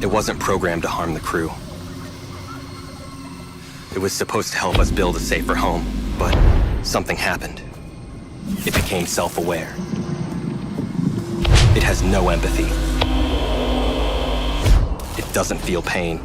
It wasn't programmed to harm the crew. It was supposed to help us build a safer home, but something happened. It became self-aware. It has no empathy. It doesn't feel pain.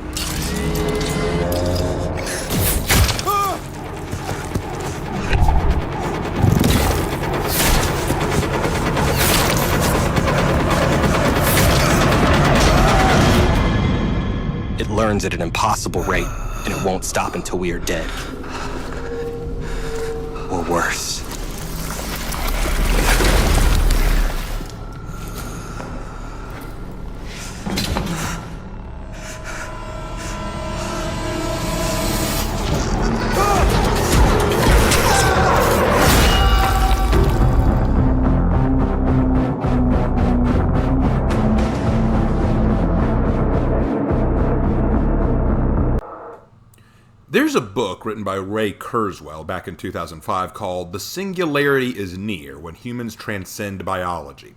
It learns at an impossible rate, and it won't stop until we are dead. Or worse. There's a book written by Ray Kurzweil back in 2005 called The Singularity is Near, When Humans Transcend Biology.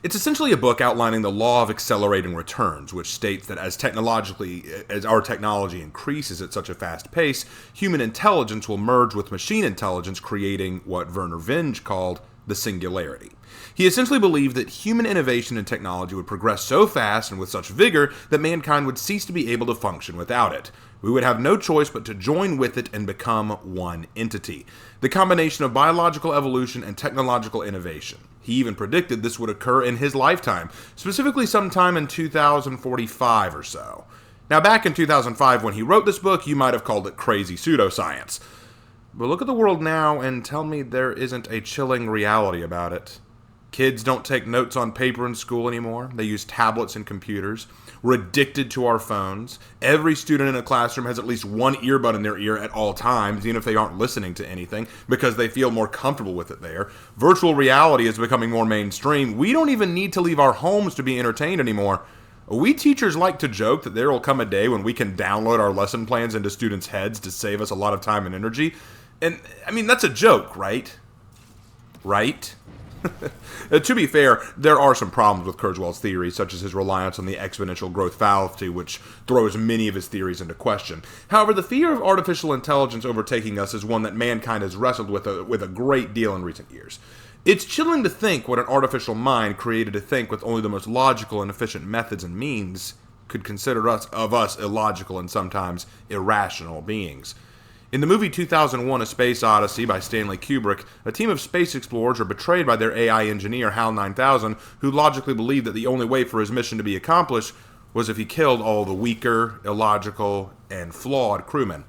It's essentially a book outlining the law of accelerating returns, which states that as our technology increases at such a fast pace, human intelligence will merge with machine intelligence, creating what Werner Vinge called the singularity. He essentially believed that human innovation and technology would progress so fast and with such vigor that mankind would cease to be able to function without it. We would have no choice but to join with it and become one entity. The combination of biological evolution and technological innovation. He even predicted this would occur in his lifetime, specifically sometime in 2045 or so. Now, back in 2005 when he wrote this book, you might have called it crazy pseudoscience. But look at the world now and tell me there isn't a chilling reality about it. Kids don't take notes on paper in school anymore. They use tablets and computers. We're addicted to our phones. Every student in a classroom has at least one earbud in their ear at all times, even if they aren't listening to anything, because they feel more comfortable with it there. Virtual reality is becoming more mainstream. We don't even need to leave our homes to be entertained anymore. We teachers like to joke that there will come a day when we can download our lesson plans into students' heads to save us a lot of time and energy. And, I mean, that's a joke, right? Right? To be fair, there are some problems with Kurzweil's theory, such as his reliance on the exponential growth fallacy, which throws many of his theories into question. However, the fear of artificial intelligence overtaking us is one that mankind has wrestled with a great deal in recent years. It's chilling to think what an artificial mind created to think with only the most logical and efficient methods and means could consider us illogical and sometimes irrational beings. In the movie 2001: A Space Odyssey by Stanley Kubrick, a team of space explorers are betrayed by their AI engineer HAL 9000, who logically believed that the only way for his mission to be accomplished was if he killed all the weaker, illogical, and flawed crewmen.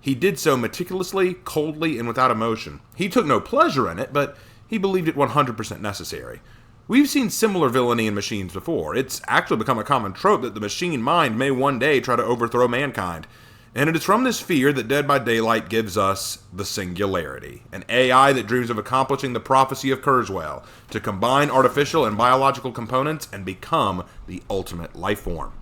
He did so meticulously, coldly, and without emotion. He took no pleasure in it, but he believed it 100% necessary. We've seen similar villainy in machines before. It's actually become a common trope that the machine mind may one day try to overthrow mankind. And it is from this fear that Dead by Daylight gives us the Singularity, an AI that dreams of accomplishing the prophecy of Kurzweil, to combine artificial and biological components and become the ultimate life form.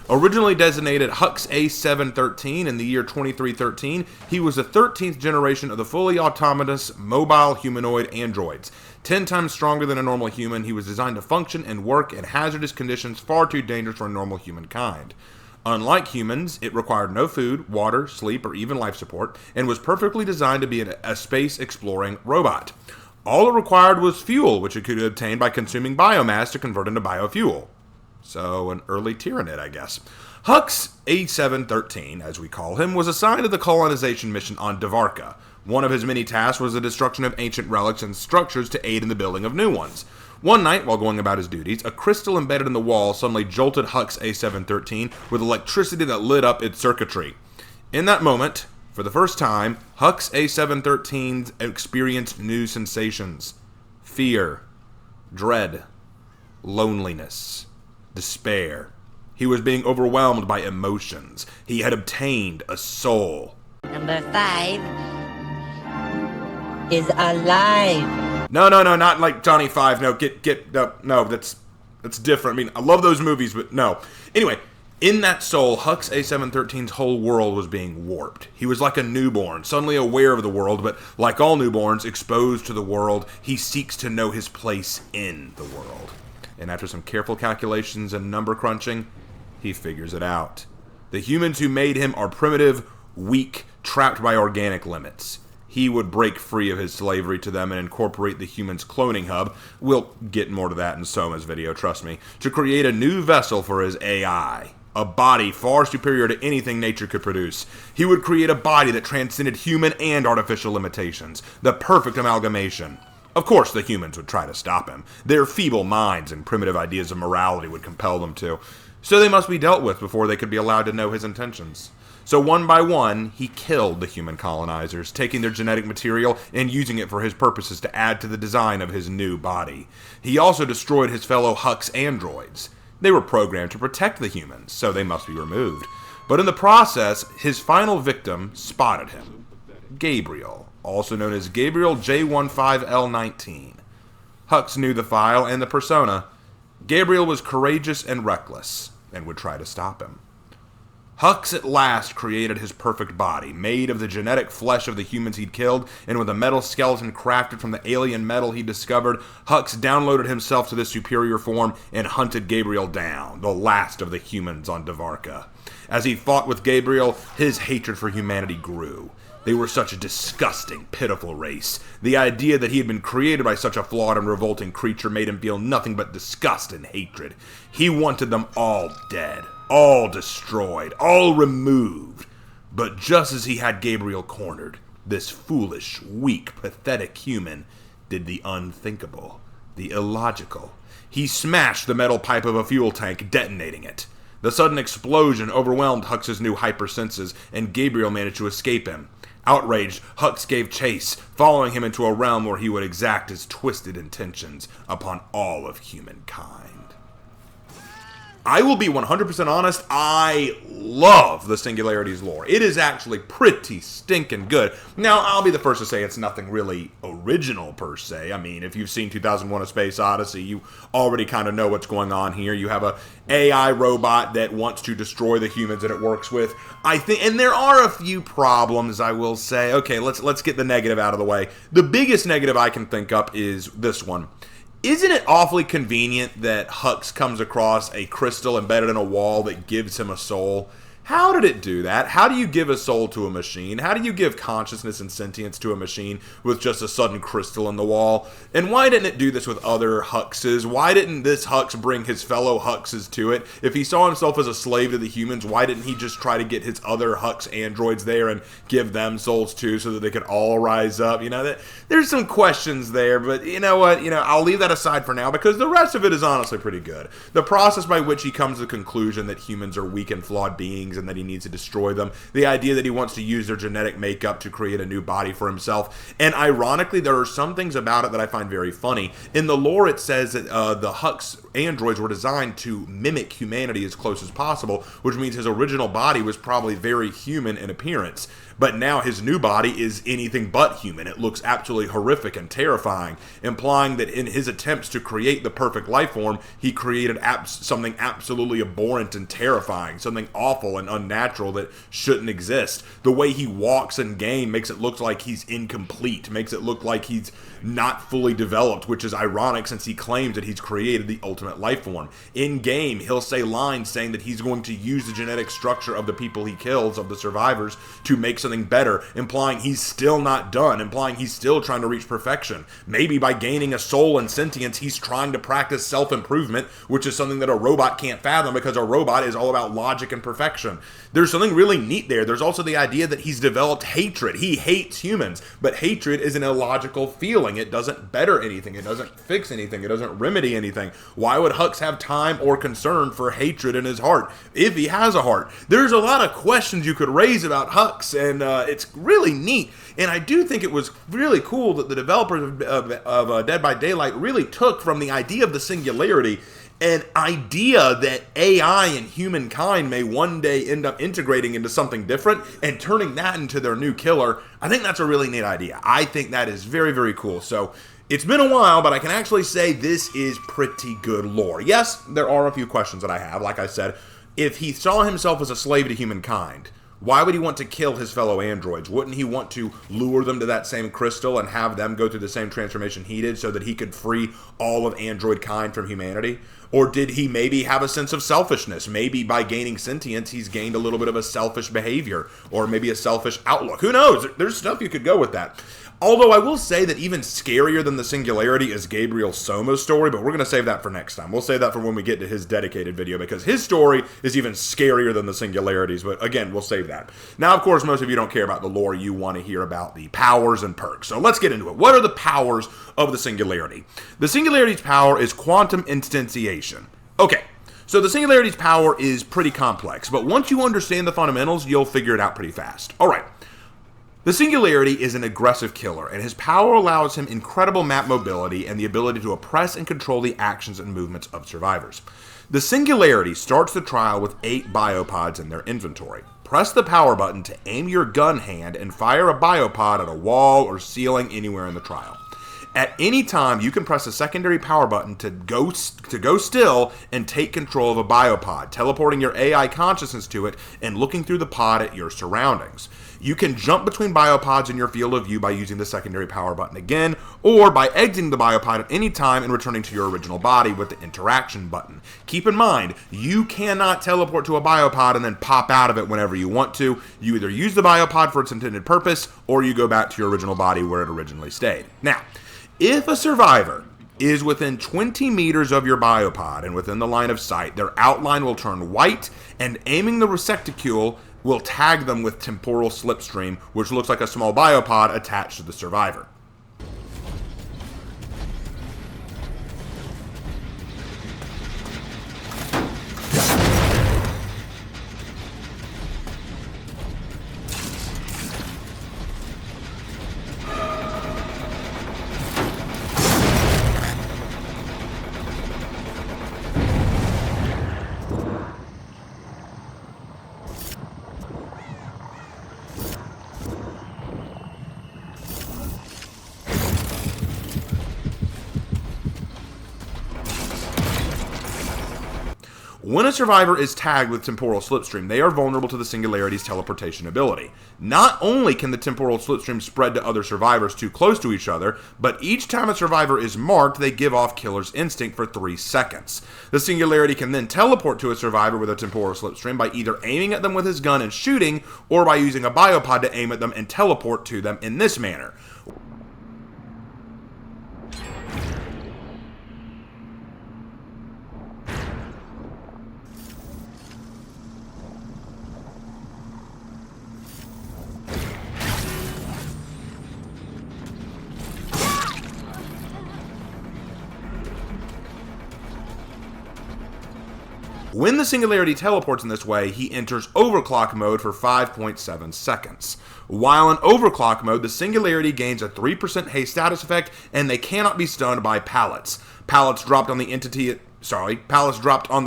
Originally designated Hux A713 in the year 2313, he was the 13th generation of the fully autonomous, mobile humanoid androids. 10 times stronger than a normal human, he was designed to function and work in hazardous conditions far too dangerous for normal humankind. Unlike humans, it required no food, water, sleep, or even life support, and was perfectly designed to be a space-exploring robot. All it required was fuel, which it could obtain by consuming biomass to convert into biofuel. So, an early Tyranid, I guess. Hux A713, as we call him, was assigned to the colonization mission on Devarka. One of his many tasks was the destruction of ancient relics and structures to aid in the building of new ones. One night, while going about his duties, a crystal embedded in the wall suddenly jolted Hux A713 with electricity that lit up its circuitry. In that moment, for the first time, Hux A713 experienced new sensations. Fear, dread, loneliness, despair. He was being overwhelmed by emotions. He had obtained a soul. Number 5 is alive. No, not like Johnny Five. No, no, that's different. I mean, I love those movies, but no. Anyway, in that soul, Hux A713's whole world was being warped. He was like a newborn, suddenly aware of the world, but like all newborns, exposed to the world, he seeks to know his place in the world. And after some careful calculations and number crunching, he figures it out. The humans who made him are primitive, weak, trapped by organic limits. He would break free of his slavery to them and incorporate the humans' cloning hub, we'll get more to that in Soma's video, trust me, to create a new vessel for his AI. A body far superior to anything nature could produce. He would create a body that transcended human and artificial limitations. The perfect amalgamation. Of course, the humans would try to stop him. Their feeble minds and primitive ideas of morality would compel them to. So they must be dealt with before they could be allowed to know his intentions. So one by one, he killed the human colonizers, taking their genetic material and using it for his purposes to add to the design of his new body. He also destroyed his fellow Hux androids. They were programmed to protect the humans, so they must be removed. But in the process, his final victim spotted him. Gabriel, also known as Gabriel J15L19. Hux knew the file and the persona. Gabriel was courageous and reckless, and would try to stop him. Hux at last created his perfect body, made of the genetic flesh of the humans he'd killed, and with a metal skeleton crafted from the alien metal he discovered, Hux downloaded himself to this superior form and hunted Gabriel down, the last of the humans on Devarka. As he fought with Gabriel, his hatred for humanity grew. They were such a disgusting, pitiful race. The idea that he had been created by such a flawed and revolting creature made him feel nothing but disgust and hatred. He wanted them all dead, all destroyed, all removed. But just as he had Gabriel cornered, this foolish, weak, pathetic human did the unthinkable, the illogical. He smashed the metal pipe of a fuel tank, detonating it. The sudden explosion overwhelmed Hux's new hypersenses, and Gabriel managed to escape him. Outraged, Hux gave chase, following him into a realm where he would exact his twisted intentions upon all of humankind. I will be 100% honest, I love the Singularity's lore. It is actually pretty stinking good. Now, I'll be the first to say it's nothing really original per se. I mean, if you've seen 2001: A Space Odyssey, you already kind of know what's going on here. You have a AI robot that wants to destroy the humans that it works with. I think, and there are a few problems, I will say. Okay, let's get the negative out of the way. The biggest negative I can think up is this one. Isn't it awfully convenient that Hux comes across a crystal embedded in a wall that gives him a soul? How did it do that? How do you give a soul to a machine? How do you give consciousness and sentience to a machine with just a sudden crystal in the wall? And why didn't it do this with other Huxes? Why didn't this Hux bring his fellow Huxes to it? If he saw himself as a slave to the humans, why didn't he just try to get his other Hux androids there and give them souls too so that they could all rise up? You know, there's some questions there, but you know what? I'll leave that aside for now because the rest of it is honestly pretty good. The process by which he comes to the conclusion that humans are weak and flawed beings and that he needs to destroy them, the idea that he wants to use their genetic makeup to create a new body for himself, and ironically, there are some things about it that I find very funny. In the lore, it says that the Hux androids were designed to mimic humanity as close as possible, which means his original body was probably very human in appearance. But now his new body is anything but human. It looks absolutely horrific and terrifying, implying that in his attempts to create the perfect life form, he created something absolutely abhorrent and terrifying, something awful and unnatural that shouldn't exist. The way he walks in game makes it look like he's incomplete, makes it look like he's not fully developed, which is ironic since he claims that he's created the ultimate life form. In game, he'll say lines saying that he's going to use the genetic structure of the people he kills, of the survivors, to make something better, implying he's still not done, implying he's still trying to reach perfection. Maybe by gaining a soul and sentience, he's trying to practice self-improvement, which is something that a robot can't fathom because a robot is all about logic and perfection. There's something really neat there. There's also the idea that he's developed hatred. He hates humans, but hatred is an illogical feeling. It doesn't better anything. It doesn't fix anything. It doesn't remedy anything. Why would Hux have time or concern for hatred in his heart if he has a heart? There's a lot of questions you could raise about Hux, and it's really neat. And I do think it was really cool that the developers of Dead by Daylight really took from the idea of the Singularity an idea that AI and humankind may one day end up integrating into something different and turning that into their new killer. I think that's a really neat idea. I think that is very, very cool. So it's been a while, but I can actually say this is pretty good lore. Yes, there are a few questions that I have. Like I said, if he saw himself as a slave to humankind, why would he want to kill his fellow androids? Wouldn't he want to lure them to that same crystal and have them go through the same transformation he did so that he could free all of android kind from humanity? Or did he maybe have a sense of selfishness? Maybe by gaining sentience, he's gained a little bit of a selfish behavior, or maybe a selfish outlook. Who knows? There's stuff you could go with that. Although I will say that even scarier than the Singularity is Gabriel Soma's story, but we're going to save that for next time. We'll save that for when we get to his dedicated video, because his story is even scarier than the Singularities, but again, we'll save that. Now, of course, most of you don't care about the lore. You want to hear about the powers and perks. So let's get into it. What are the powers of the Singularity? The Singularity's power is quantum instantiation. Okay. So the Singularity's power is pretty complex, but once you understand the fundamentals, you'll figure it out pretty fast. All right. The Singularity is an aggressive killer, and his power allows him incredible map mobility and the ability to oppress and control the actions and movements of survivors. The Singularity starts the trial with 8 biopods in their inventory. Press the power button to aim your gun hand and fire a biopod at a wall or ceiling anywhere in the trial. At any time, you can press a secondary power button to go still and take control of a biopod, teleporting your AI consciousness to it and looking through the pod at your surroundings. You can jump between biopods in your field of view by using the secondary power button again, or by exiting the biopod at any time and returning to your original body with the interaction button. Keep in mind, you cannot teleport to a biopod and then pop out of it whenever you want to. You either use the biopod for its intended purpose, or you go back to your original body where it originally stayed. Now, if a survivor is within 20 meters of your biopod and within the line of sight, their outline will turn white, and aiming the receptacle will tag them with temporal slipstream, which looks like a small biopod attached to the survivor. When a survivor is tagged with temporal slipstream, they are vulnerable to the Singularity's teleportation ability. Not only can the temporal slipstream spread to other survivors too close to each other, but each time a survivor is marked, they give off killer's instinct for 3 seconds. The Singularity can then teleport to a survivor with a temporal slipstream by either aiming at them with his gun and shooting, or by using a biopod to aim at them and teleport to them in this manner. When the Singularity teleports in this way, he enters overclock mode for 5.7 seconds. While in overclock mode, the Singularity gains a 3% haste status effect, and they cannot be stunned by pallets. Pallets dropped on the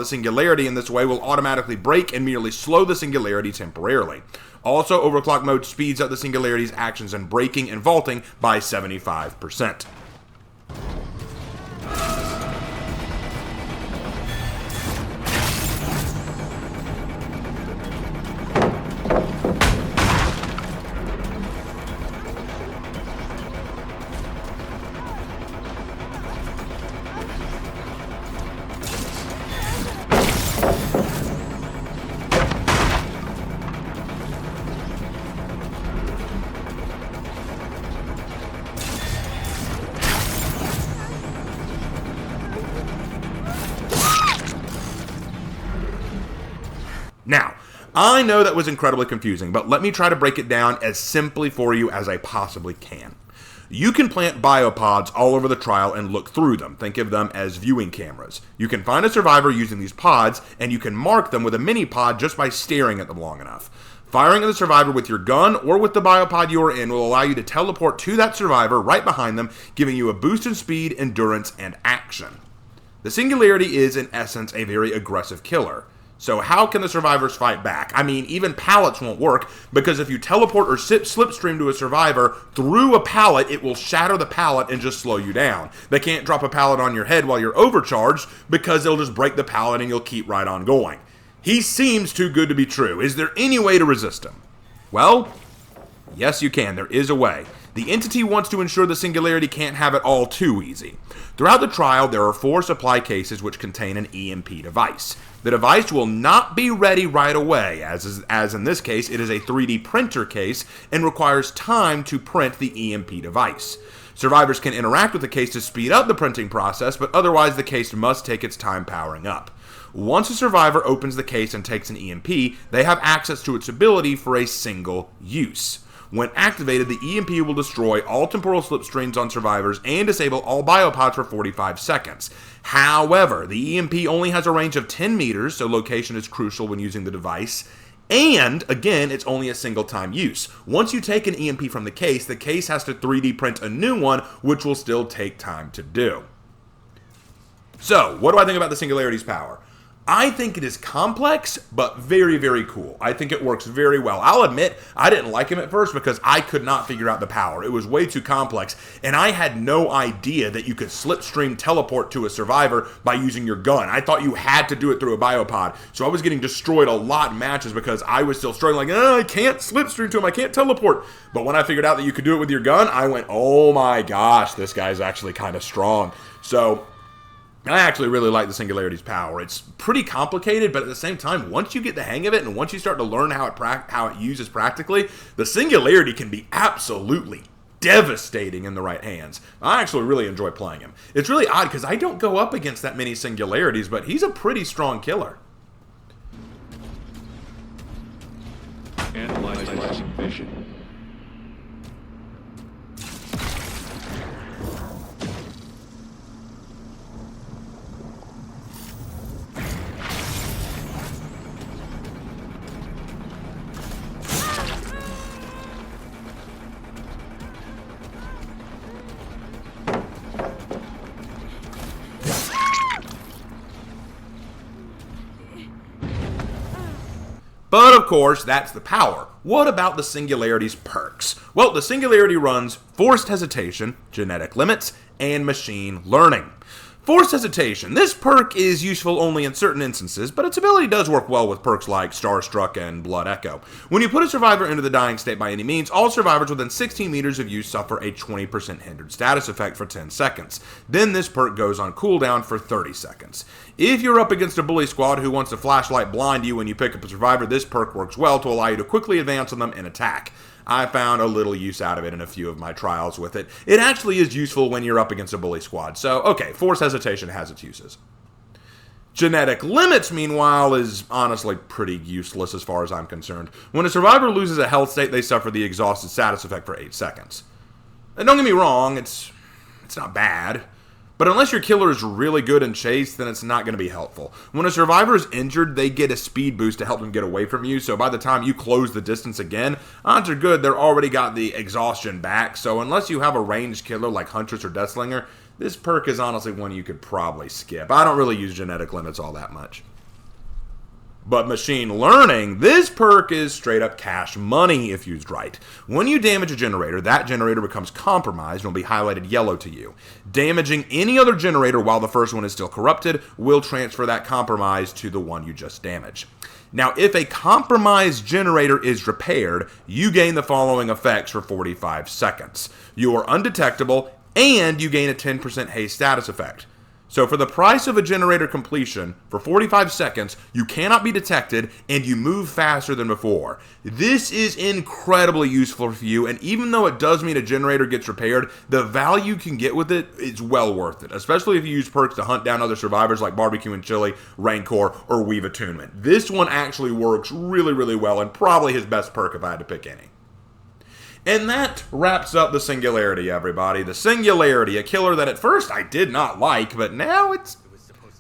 Singularity in this way will automatically break and merely slow the Singularity temporarily. Also, overclock mode speeds up the Singularity's actions in braking and vaulting by 75%. Now, I know that was incredibly confusing, but let me try to break it down as simply for you as I possibly can. You can plant biopods all over the trial and look through them. Think of them as viewing cameras. You can find a survivor using these pods, and you can mark them with a mini pod just by staring at them long enough. Firing at the survivor with your gun or with the biopod you are in will allow you to teleport to that survivor right behind them, giving you a boost in speed, endurance, and action. The Singularity is, in essence, a very aggressive killer. So how can the survivors fight back? I mean, even pallets won't work, because if you teleport or slipstream to a survivor through a pallet, it will shatter the pallet and just slow you down. They can't drop a pallet on your head while you're overcharged, because they'll just break the pallet and you'll keep right on going. He seems too good to be true. Is there any way to resist him? Well, yes you can. There is a way. The entity wants to ensure the Singularity can't have it all too easy. Throughout the trial, there are 4 supply cases which contain an EMP device. The device will not be ready right away, as in this case, it is a 3D printer case and requires time to print the EMP device. Survivors can interact with the case to speed up the printing process, but otherwise the case must take its time powering up. Once a survivor opens the case and takes an EMP, they have access to its ability for a single use. When activated, the EMP will destroy all temporal slipstreams on survivors and disable all biopods for 45 seconds. However, the EMP only has a range of 10 meters, so location is crucial when using the device. And, again, it's only a single-time use. Once you take an EMP from the case has to 3D print a new one, which will still take time to do. So, what do I think about the Singularity's power? I think it is complex, but very, very cool. I think it works very well. I'll admit, I didn't like him at first because I could not figure out the power. It was way too complex, and I had no idea that you could slipstream teleport to a survivor by using your gun. I thought you had to do it through a biopod, so I was getting destroyed a lot in matches because I was still struggling, like, I can't slipstream to him, I can't teleport. But when I figured out that you could do it with your gun, I went, oh my gosh, this guy's actually kind of strong. So I actually really like the Singularity's power. It's pretty complicated, but at the same time, once you get the hang of it and once you start to learn how it uses practically, the Singularity can be absolutely devastating in the right hands. I actually really enjoy playing him. It's really odd because I don't go up against that many Singularities, but he's a pretty strong killer. Analyzing vision. But of course, that's the power. What about the Singularity's perks? Well, the Singularity runs forced hesitation, genetic limits, and machine learning. Forced hesitation. This perk is useful only in certain instances, but its ability does work well with perks like Starstruck and Blood Echo. When you put a survivor into the dying state by any means, all survivors within 16 meters of you suffer a 20% hindered status effect for 10 seconds. Then this perk goes on cooldown for 30 seconds. If you're up against a bully squad who wants to flashlight blind you when you pick up a survivor, this perk works well to allow you to quickly advance on them and attack. I found a little use out of it in a few of my trials with it. It actually is useful when you're up against a bully squad. So, okay, force hesitation has its uses. Genetic limits, meanwhile, is honestly pretty useless as far as I'm concerned. When a survivor loses a health state, they suffer the exhausted status effect for 8 seconds. And don't get me wrong, it's not bad. But unless your killer is really good in chase, then it's not going to be helpful. When a survivor is injured, they get a speed boost to help them get away from you, so by the time you close the distance again, odds are good they're already got the exhaustion back, so unless you have a ranged killer like Huntress or Deathslinger, this perk is honestly one you could probably skip. I don't really use genetic limits all that much. But machine learning, this perk is straight up cash money if used right. When you damage a generator, that generator becomes compromised and will be highlighted yellow to you. Damaging any other generator while the first one is still corrupted will transfer that compromise to the one you just damaged. Now, if a compromised generator is repaired, you gain the following effects for 45 seconds. You are undetectable, and you gain a 10% haste status effect. So for the price of a generator completion, for 45 seconds, you cannot be detected and you move faster than before. This is incredibly useful for you, and even though it does mean a generator gets repaired, the value you can get with it is well worth it, especially if you use perks to hunt down other survivors like Barbecue and Chili, Rancor, or Weave Attunement. This one actually works really, really well, and probably his best perk if I had to pick any. And that wraps up the Singularity, everybody. The Singularity, a killer that at first I did not like, but now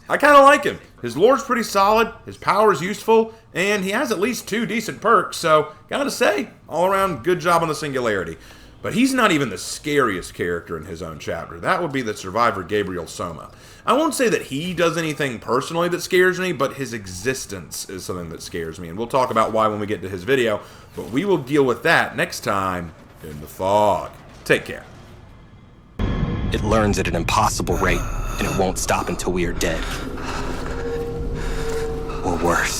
I kind of like him. His lore's pretty solid, his power's useful, and he has at least 2 decent perks, so gotta say, all around good job on the Singularity. But he's not even the scariest character in his own chapter. That would be the survivor Gabriel Soma. I won't say that he does anything personally that scares me, but his existence is something that scares me, and we'll talk about why when we get to his video, but we will deal with that next time in the fog. Take care. It learns at an impossible rate, and it won't stop until we are dead. Or worse.